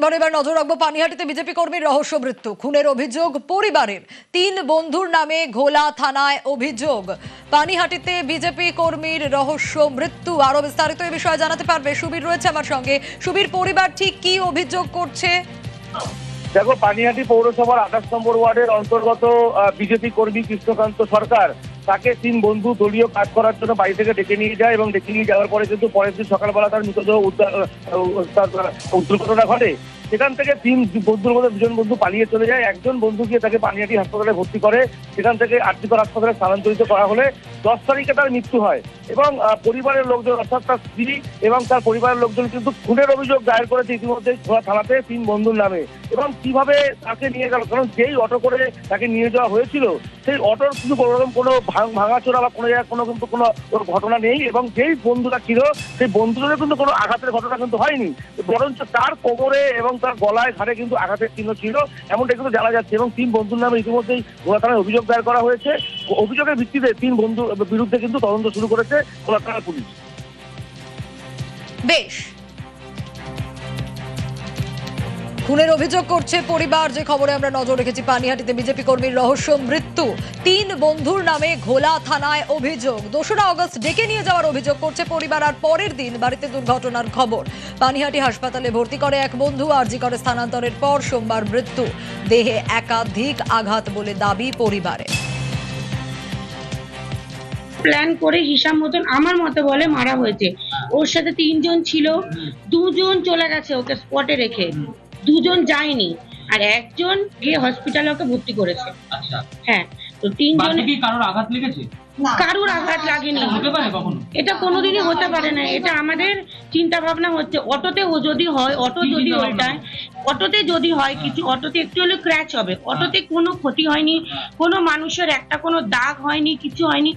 সংবাদে এবার নজর রাখবো পানিহাটিতে বিজেপি কর্মীর রহস্য মৃত্যু। খুনের অভিযোগ পরিবারের, 3 বন্ধুর নামে ঘোলা থানায় অভিযোগ। পানিহাটিতে বিজেপি কর্মীর রহস্য মৃত্যু। আরো বিস্তারিত এই বিষয়ে জানাতে পারবে সুবীর রয়েছে আমার সঙ্গে। সুবীর, পরিবার ঠিক কি অভিযোগ করছে? দেখো, পানিহাটি পৌরসভার 28 নম্বর ওয়ার্ডের অন্তর্গত বিজেপি কর্মী কৃষ্ণকান্ত সরকার, তাকে 3 বন্ধু দলীয় কাজ করার জন্য বাড়ি থেকে ডেকে নিয়ে যায় এবং ডেকে নিয়ে যাওয়ার পরে কিন্তু পরের দিন সকালবেলা তার মৃতদেহ দুর্ঘটনা ঘটে। সেখান থেকে 3 বন্ধুর মধ্যে 2জন বন্ধু পালিয়ে চলে যায়। একজন বন্ধু গিয়ে তাকে পানিহাটি হাসপাতালে ভর্তি করে, সেখান থেকে আরজিকর হাসপাতালে স্থানান্তরিত করা হলে 10 তারিখে তার মৃত্যু হয় এবং পরিবারের লোকজন অর্থাৎ তার স্ত্রী এবং তার পরিবারের লোকজন কিন্তু খুনের অভিযোগ দায়ের করেছে ইতিমধ্যে ঘোলা থানাতে 3 বন্ধুর নামে। এবং কিভাবে তাকে নিয়ে গেল, কারণ যেই অটো করে তাকে নিয়ে যাওয়া হয়েছিল সেই অটোর কিন্তু কোনোরকম কোনো ভাঙাচোরা বা কোনো জায়গায় কিন্তু কোনো ঘটনা নেই এবং যেই বন্ধুরা ছিল সেই বন্ধুদের কিন্তু কোনো আঘাতের ঘটনা কিন্তু হয়নি, বরঞ্চ তার কোমরে এবং তার গলায় ঘাড়ে কিন্তু আঘাতের চিহ্ন ছিল, এমনটা কিন্তু জানা যাচ্ছে। এবং 3 বন্ধুর নামে ইতিমধ্যেই ঘোলা থানায় অভিযোগ দায়ের করা হয়েছে। অভিযোগের ভিত্তিতে 3 বন্ধুর বিরুদ্ধে কিন্তু তদন্ত শুরু করেছে ঘোলা থানার পুলিশ। বেশ, খুনের অভিযোগ করছে পরিবার, যে খবরে আমরা নজর রেখেছি। পানিহাটিতে বিজেপি কর্মীর রহস্য মৃত্যু, 3 বন্ধুর নামে ঘোলা থানায় অভিযোগ। 2রা আগস্ট ডেকে নিয়ে যাওয়ার অভিযোগ করছে পরিবার, আর পরের দিন বাড়িতে দুর্ঘটনার খবর। পানিহাটি হাসপাতালে ভর্তি করে এক বন্ধু, আরজিকরে স্থানান্তরের পর সোমবার মৃত্যু। দেহে একাধিক আঘাত বলে দাবি পরিবারে। প্ল্যান করে হিসাব মতন আমার মতে বলে মারা হয়েছে। ওর সাথে 3 জন ছিল, 2 জন চলে গেছে ওকে স্পটে রেখে, 2 জন যায়নি, আর 1 জন গিয়ে হসপিটালে ওকে ভর্তি করেছে। আচ্ছা, হ্যাঁ, তো 3 জন কি কারোর আঘাত লেগেছে? কারুর আঘাত লাগেনি। হতে পারে কখনো? এটা কোনোদিনই হতে পারে না। এটা আমাদের চিন্তা ভাবনা হচ্ছে, অটোতে ও যদি হয়, অটো যদি উল্টায়, অটোতে যদি হয় কিছু, অটোতে একটু হলে ক্র্যাচ হবে, অটোতে কোনো ক্ষতি হয়নি, কোনো মানুষের একটা কোনো দাগ হয়নি, কিছু হয়নি।